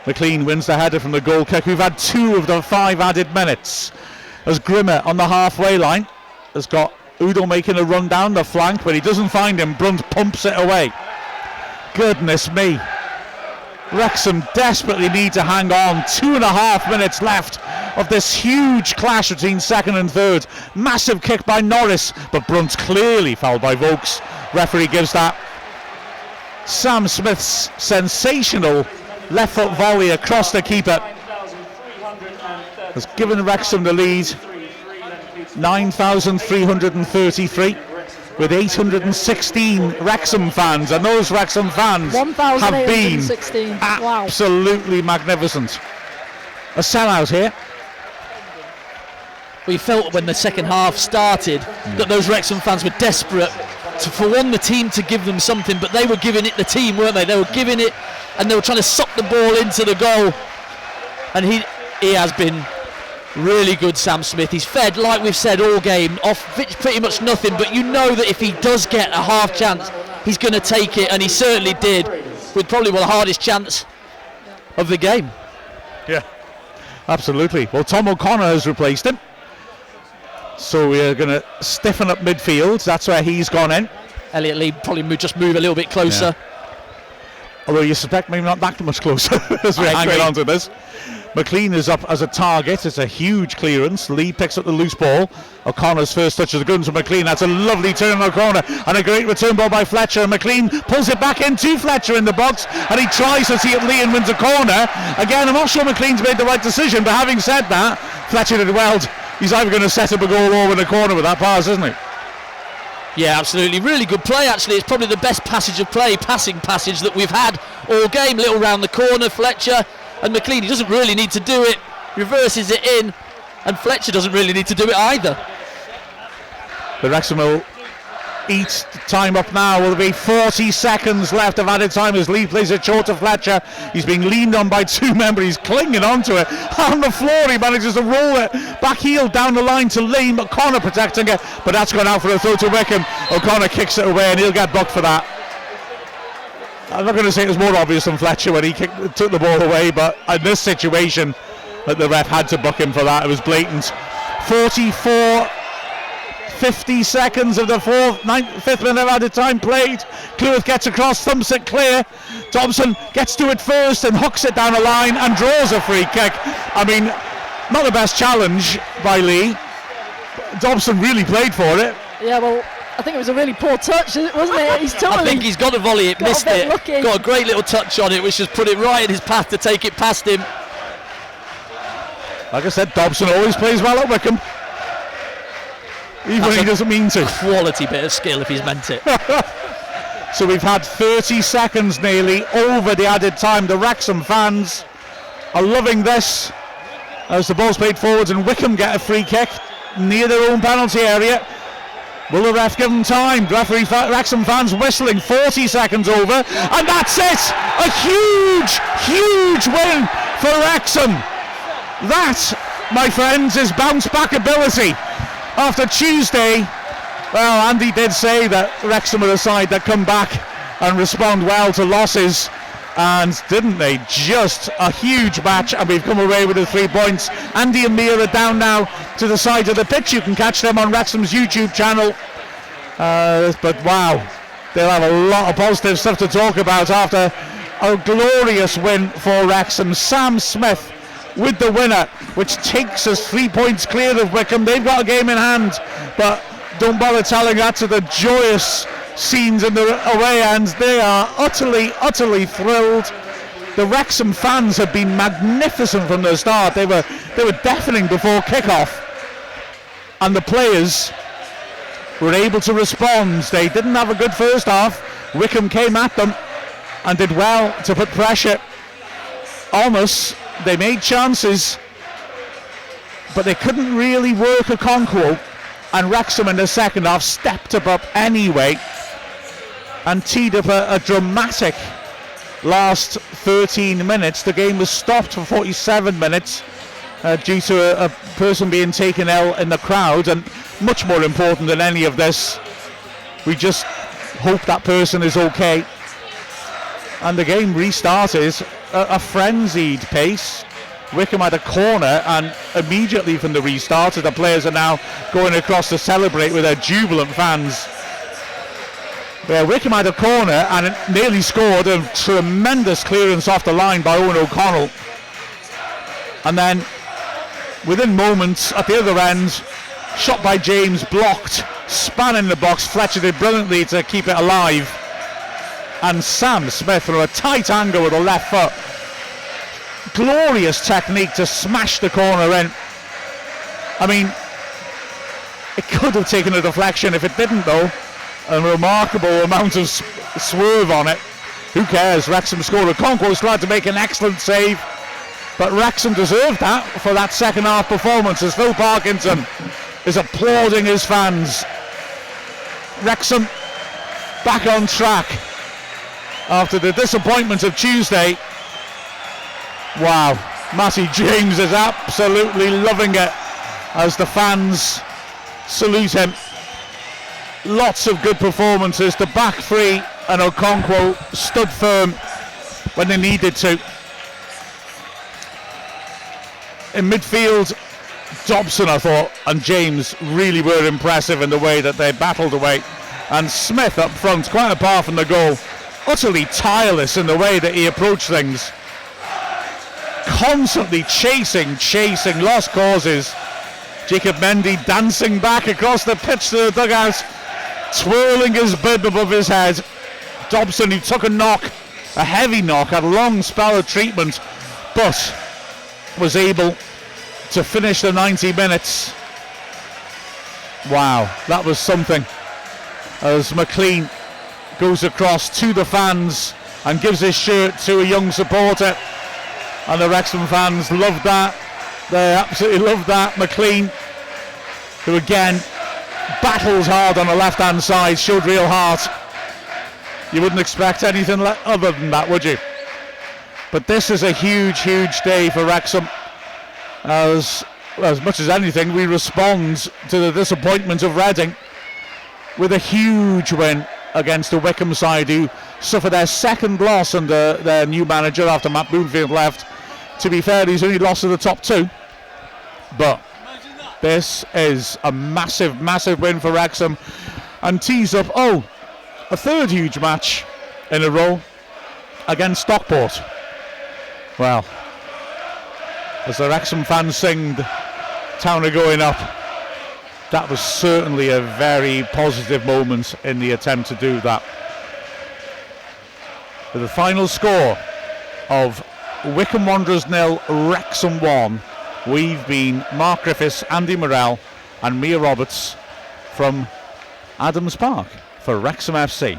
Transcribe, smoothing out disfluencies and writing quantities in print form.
McLean wins the header from the goal kick. We've had 2 of the 5 added minutes. As Grimmer on the halfway line has got Udo making a run down the flank, but he doesn't find him. Brunt pumps it away. Goodness me. Wrexham desperately need to hang on. 2.5 minutes left of this huge clash between second and third. Massive kick by Norris, but Brunt's clearly fouled by Vokes. Referee gives that. Sam Smith's sensational left foot volley across the keeper has given Wrexham the lead. 9,333 with 816 Wrexham fans, and those Wrexham fans have been absolutely magnificent. A sellout here. We felt when the second half started that those Wrexham fans were desperate for the team to give them something, but they were giving it the team, weren't they? They were giving it, and they were trying to suck the ball into the goal. And he has been really good, Sam Smith. He's fed, like we've said all game, off pretty much nothing, but you know that if he does get a half chance, he's going to take it, and he certainly did, with probably the hardest chance of the game. Yeah, absolutely. Well, Tom O'Connor has replaced him, so we're going to stiffen up midfield. That's where he's gone in. Elliot Lee probably just move a little bit closer. Yeah. Although you suspect maybe not that much closer as we're hanging on to this. McLean is up as a target. It's a huge clearance. Lee picks up the loose ball. O'Connor's first touch of the guns from McLean. That's a lovely turn on O'Connor, and a great return ball by Fletcher. And McLean pulls it back into Fletcher in the box, and he tries to see if Lee and wins a corner. Again, I'm not sure McLean's made the right decision, but having said that, Fletcher did well. He's either going to set up a goal or win a corner with that pass, isn't he? Yeah, absolutely. Really good play, actually. It's probably the best passing passage that we've had all game. Little round the corner, Fletcher. And McLean, he doesn't really need to do it. Reverses it in. And Fletcher doesn't really need to do it either. The Wrexham will eat time up now. Will be 40 seconds left of added time as Lee plays it short to Fletcher. He's being leaned on by 2 men, but he's clinging onto it. On the floor, he manages to roll it back heel down the line to Lee. O'Connor protecting it, but that's gone out for a throw to Wycombe. O'Connor kicks it away, and he'll get booked for that. I'm not going to say it was more obvious than Fletcher when he took the ball away, but in this situation, that the ref had to book him for that. It was blatant. 50 seconds of the 5th minute of added time played. Cleworth gets across, thumps it clear. Dobson gets to it first and hooks it down the line and draws a free kick. I mean, not the best challenge by Lee. Dobson really played for it. Yeah, well, I think it was a really poor touch, wasn't it? He's totally I think he's got a volley, it missed it. Lucky. Got a great little touch on it, which has put it right in his path to take it past him. Like I said, Dobson always plays well at Wycombe. Even when he doesn't mean to. Quality bit of skill if he's meant it. So we've had 30 seconds nearly over the added time. The Wrexham fans are loving this as the ball's played forwards and Wycombe get a free kick near their own penalty area. Will the ref give them time? Referee Wrexham fans whistling. 40 seconds over, and that's it! A huge, huge win for Wrexham. That, my friends, is bounce back ability. After Tuesday, well, Andy did say that Wrexham are a side that come back and respond well to losses, and didn't they? Just a huge match, and we've come away with the 3 points. Andy and Mia are down now to the side of the pitch. You can catch them on Wrexham's YouTube channel. But wow, they'll have a lot of positive stuff to talk about after a glorious win for Wrexham. Sam Smith with the winner, which takes us 3 points clear of Wycombe. They've got a game in hand, but don't bother telling that to the joyous scenes in the away ends. They are utterly thrilled. The Wrexham fans have been magnificent from the start. They were deafening before kick-off, and the players were able to respond. They didn't have a good first half. Wycombe came at them and did well to put pressure on us. They made chances, but they couldn't really work a conquo, and Wrexham in the second half stepped up anyway and teed up a dramatic last 13 minutes. The game was stopped for 47 minutes due to a person being taken ill in the crowd, and much more important than any of this, we just hope that person is okay. And the game restarted a frenzied pace. Wycombe had a corner, and immediately from the restart, the players are now going across to celebrate with their jubilant fans. Where Wycombe had a corner and it nearly scored, a tremendous clearance off the line by Owen O'Connell. And then, within moments, at the other end, shot by James, blocked, span in the box. Fletcher did brilliantly to keep it alive. And Sam Smith from a tight angle with a left foot. Glorious technique to smash the corner in. I mean, it could have taken a deflection. If it didn't, though, a remarkable amount of swerve on it. Who cares? Wrexham scored. Okonkwo's glad to make an excellent save, but Wrexham deserved that for that second half performance, as Phil Parkinson is applauding his fans. Wrexham back on track after the disappointment of Tuesday. Wow, Matty James is absolutely loving it as the fans salute him. Lots of good performances. The back three and Okonkwo stood firm when they needed to. In midfield, Dobson, I thought, and James really were impressive in the way that they battled away. And Smith up front, quite apart from the goal, utterly tireless in the way that he approached things. Constantly chasing lost causes. Jacob Mendy dancing back across the pitch to the dugout, twirling his bib above his head. Dobson, who took a knock, a heavy knock, had a long spell of treatment, but was able to finish the 90 minutes. Wow, that was something. As McLean goes across to the fans and gives his shirt to a young supporter. And the Wrexham fans loved that. They absolutely loved that. McLean, who again battles hard on the left-hand side, showed real heart. You wouldn't expect anything other than that, would you? But this is a huge, huge day for Wrexham. As much as anything, we respond to the disappointment of Reading with a huge win against the Wycombe side, who suffered their second loss under their new manager after Matt Bloomfield left. To be fair, he's only lost to the top two. But this is a massive, massive win for Wrexham, and tees up, a third huge match in a row against Stockport. Well, as the Wrexham fans sing "Town are going up," that was certainly a very positive moment in the attempt to do that. With the final score of Wycombe Wanderers 0, Wrexham 1, we've been Mark Griffiths, Andy Morrell and Mia Roberts from Adams Park for Wrexham FC.